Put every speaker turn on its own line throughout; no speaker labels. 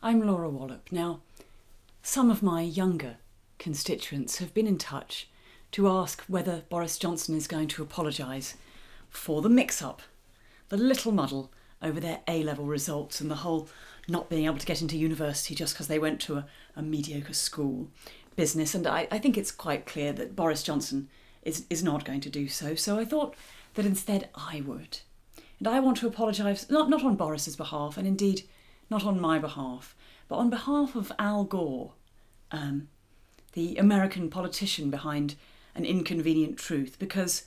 I'm Laura Wallop. Now, some of my younger constituents have been in touch to ask whether Boris Johnson is going to apologise for the mix-up, the little muddle over their A-level results and the whole not being able to get into university just because they went to a mediocre school business. And I think it's quite clear that Boris Johnson is not going to do so. So I thought that instead I would. And I want to apologise, not on Boris's behalf, and indeed not on my behalf, but on behalf of Al Gore, the American politician behind An Inconvenient Truth, because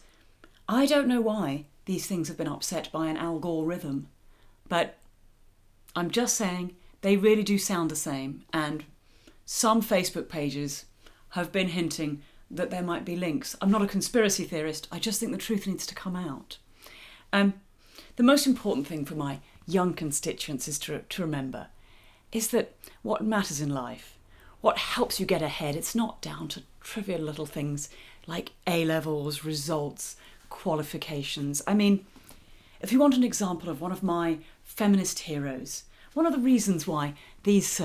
I don't know why these things have been upset by an Al Gore rhythm, but I'm just saying they really do sound the same, and some Facebook pages have been hinting that there might be links. I'm not a conspiracy theorist, I just think the truth needs to come out. The most important thing for my young constituents is to remember is that what matters in life, what helps you get ahead, it's not down to trivial little things like A-levels, results, qualifications. I mean, if you want an example of one of my feminist heroes, one of the reasons why these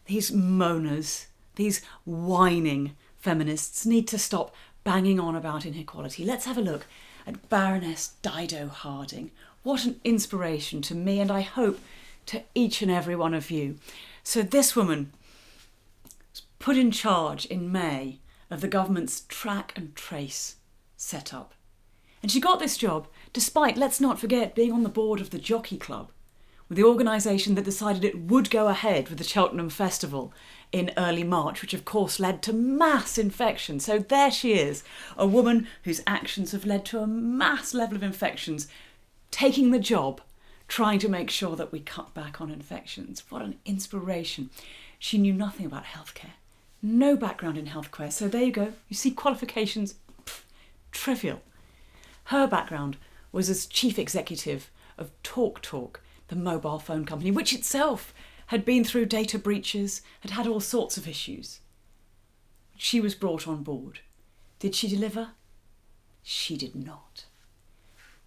moaners, these whining feminists need to stop banging on about inequality, let's have a look at Baroness Dido Harding. What an inspiration to me, and I hope to each and every one of you. So this woman was put in charge in May of the government's track and trace setup. And she got this job despite, let's not forget, being on the board of the Jockey Club, with the organisation that decided it would go ahead with the Cheltenham Festival in early March, which of course led to mass infection. So there she is, a woman whose actions have led to a mass level of infections, taking the job, trying to make sure that we cut back on infections. What an inspiration. She knew nothing about healthcare, no background in healthcare. So there you go. You see, qualifications, trivial. Her background was as chief executive of TalkTalk, the mobile phone company, which itself had been through data breaches, had had all sorts of issues. She was brought on board. Did she deliver? She did not.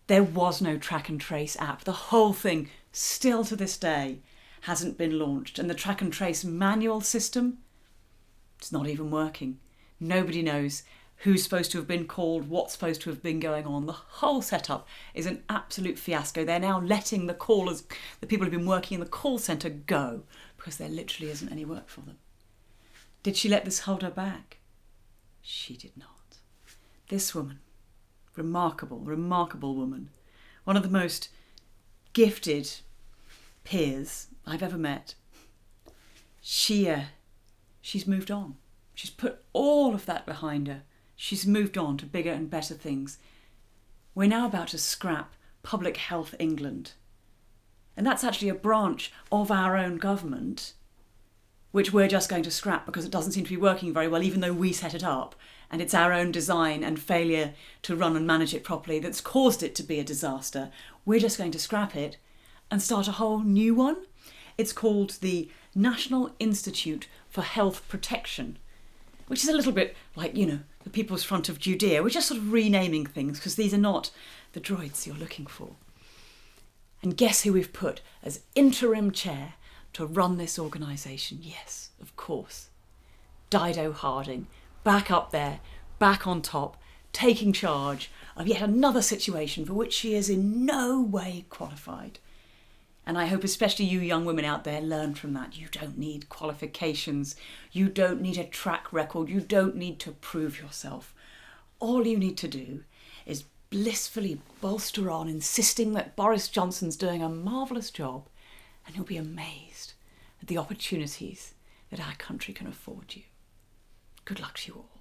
There was no track and trace app. The whole thing, still to this day, hasn't been launched. And the track and trace manual system, it's not even working. Nobody knows who's supposed to have been called, what's supposed to have been going on. The whole setup is an absolute fiasco. They're now letting the callers, the people who've been working in the call centre, go because there literally isn't any work for them. Did she let this hold her back? She did not. This woman, remarkable, remarkable woman, one of the most gifted peers I've ever met. She's moved on. She's put all of that behind her. She's moved on to bigger and better things. We're now about to scrap Public Health England. And that's actually a branch of our own government, which we're just going to scrap because it doesn't seem to be working very well, even though we set it up. And it's our own design and failure to run and manage it properly that's caused it to be a disaster. We're just going to scrap it and start a whole new one. It's called the National Institute for Health Protection, which is a little bit like, the People's Front of Judea. We're just sort of renaming things because these are not the droids you're looking for. And guess who we've put as interim chair to run this organisation? Yes, of course. Dido Harding, back up there, back on top, taking charge of yet another situation for which she is in no way qualified. And I hope especially you young women out there learn from that. You don't need qualifications. You don't need a track record. You don't need to prove yourself. All you need to do is blissfully bolster on, insisting that Boris Johnson's doing a marvellous job, and you'll be amazed at the opportunities that our country can afford you. Good luck to you all.